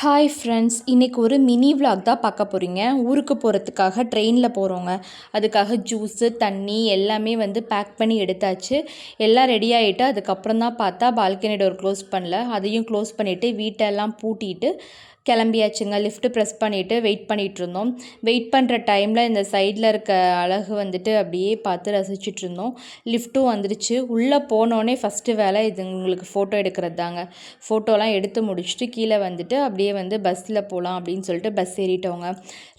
Hi friends, இன்றைக்கி ஒரு mini vlog தான் பார்க்க போகிறீங்க. ஊருக்கு போகிறதுக்காக ட்ரெயினில் போகிறோங்க. அதுக்காக ஜூஸு தண்ணி எல்லாமே பேக் பண்ணி எடுத்தாச்சு. எல்லாம் ரெடி ஆகிட்டு அதுக்கப்புறம் தான் பார்த்தா பால்கனி டோர் க்ளோஸ் பண்ணல. அதையும் க்ளோஸ் பண்ணிவிட்டு வீட்டெல்லாம் பூட்டிட்டு கிளம்பியாச்சுங்க. லிஃப்ட்டு ப்ரெஸ் பண்ணிவிட்டு வெயிட் பண்ணிகிட்ருந்தோம். வெயிட் பண்ணுற டைமில் இந்த சைடில் இருக்க அழகு அப்படியே பார்த்து ரசிச்சிட்ருந்தோம். லிஃப்ட்டும் வந்துருச்சு. உள்ளே போனோடனே ஃபஸ்ட்டு வேலை இது உங்களுக்கு ஃபோட்டோ எடுக்கிறது தாங்க. ஃபோட்டோலாம் எடுத்து முடிச்சுட்டு கீழே அப்படியே பஸ்ஸில் போகலாம் அப்படின்னு சொல்லிட்டு பஸ் ஏறிட்டோங்க.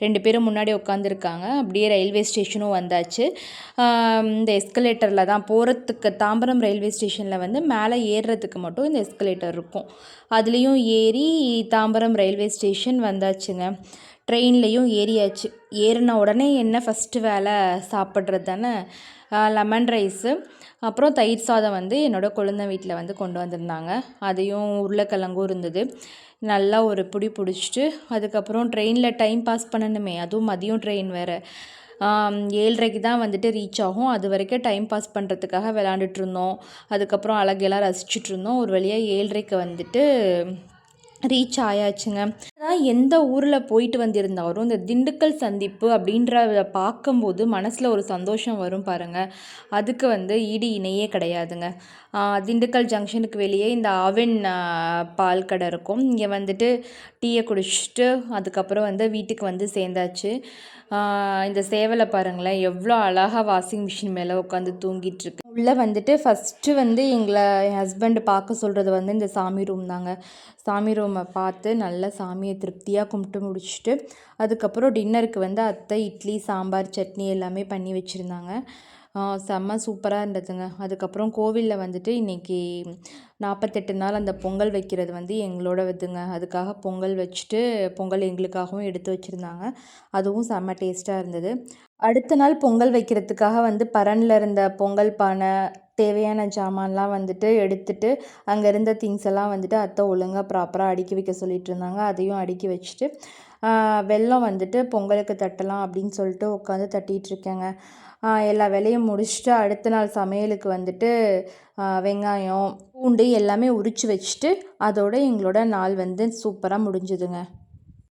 2 பேரும் முன்னாடி உட்காந்துருக்காங்க. அப்படியே ரயில்வே ஸ்டேஷனும் வந்தாச்சு. இந்த எஸ்கலேட்டரில் தான் போகிறதுக்கு தாம்பரம் ரயில்வே ஸ்டேஷனில் மேலே ஏறுறதுக்கு மட்டும் இந்த எஸ்கலேட்டர் இருக்கும். அதுலேயும் ஏறி தாம்பரம் ரயில்வே ஸ்டேஷன் வந்தாச்சுங்க. ட்ரெயின்லேயும் ஏறியாச்சு. ஏறின உடனே என்ன ஃபஸ்ட்டு வேலை சாப்பிட்றது தானே. லெமன் ரைஸு அப்புறம் தயிர் சாதம் என்னோடய கொழுந்தன் வீட்டில் கொண்டு வந்திருந்தாங்க. அதையும் உருளைக்கிழங்கும் இருந்தது. நல்லா ஒரு பிடி பிடிச்சிட்டு அதுக்கப்புறம் ட்ரெயினில் டைம் பாஸ் பண்ணணுமே, அதுவும் மதியம் ட்ரெயின் வேறு. 7:30க்கு தான் ரீச் ஆகும். அது வரைக்கும் டைம் பாஸ் பண்ணுறதுக்காக விளாண்டுட்ருந்தோம். அதுக்கப்புறம் அழகெல்லாம் ரசிச்சிட்ருந்தோம். ஒரு வழியாக 7:30க்கு ரீச் ஆயாச்சுங்க. எந்த ஊரில் போயிட்டு வந்திருந்தாலும் இந்த திண்டுக்கல் சந்திப்பு அப்படின்றத பார்க்கும்போது மனசில் ஒரு சந்தோஷம் வரும் பாருங்கள். அதுக்கு ஈடு இணையே கிடையாதுங்க. திண்டுக்கல் ஜங்ஷனுக்கு வெளியே இந்த ஆவின் பால் கடை இருக்கும். இங்கே டீயை குடிச்சிட்டு அதுக்கப்புறம் வீட்டுக்கு சேர்ந்தாச்சு. இந்த சேவலை பாருங்களேன், எவ்வளோ அழகாக வாஷிங் மிஷின் மேலே உட்காந்து தூங்கிட்டுருக்கு. உள்ளே ஃபஸ்ட்டு எங்களை என் ஹஸ்பண்டு பார்க்க சொல்கிறது இந்த சாமி ரூம் தாங்க. சாமி ரூமை பார்த்து நல்லா சாமியை திருப்தியாக கும்பிட்டு முடிச்சுட்டு அதுக்கப்புறம் டின்னருக்கு அத்தை இட்லி சாம்பார் சட்னி எல்லாமே பண்ணி வச்சுருந்தாங்க. செம்ம சூப்பராக இருந்ததுங்க. அதுக்கப்புறம் கோவிலில் இன்றைக்கி 48 நாள் அந்த பொங்கல் வைக்கிறது எங்களோட அதுக்காக பொங்கல் வச்சுட்டு பொங்கல் எங்களுக்காகவும் எடுத்து வச்சுருந்தாங்க. அதுவும் செம்ம டேஸ்ட்டாக இருந்தது. அடுத்த நாள் பொங்கல் வைக்கிறதுக்காக பரனில் இருந்த பொங்கல் பானை தேவையான ஜாமான்லாம் எடுத்துகிட்டு அங்கே இருந்த திங்ஸ் எல்லாம் அத்தை ஒழுங்காக ப்ராப்பராக அடுக்கி வைக்க சொல்லிட்டு இருந்தாங்க. அதையும் அடுக்கி வச்சுட்டு வெல்லம் பொங்கலுக்கு தட்டலாம் அப்படின்னு சொல்லிட்டு உட்காந்து தட்டிகிட்ருக்கேங்க. எல்லா வேலையும் முடிச்சுட்டு அடுத்த நாள் சமையலுக்கு வெங்காயம் பூண்டு எல்லாமே உரித்து வச்சுட்டு அதோடு எங்களோட நாள் சூப்பராக முடிஞ்சுதுங்க.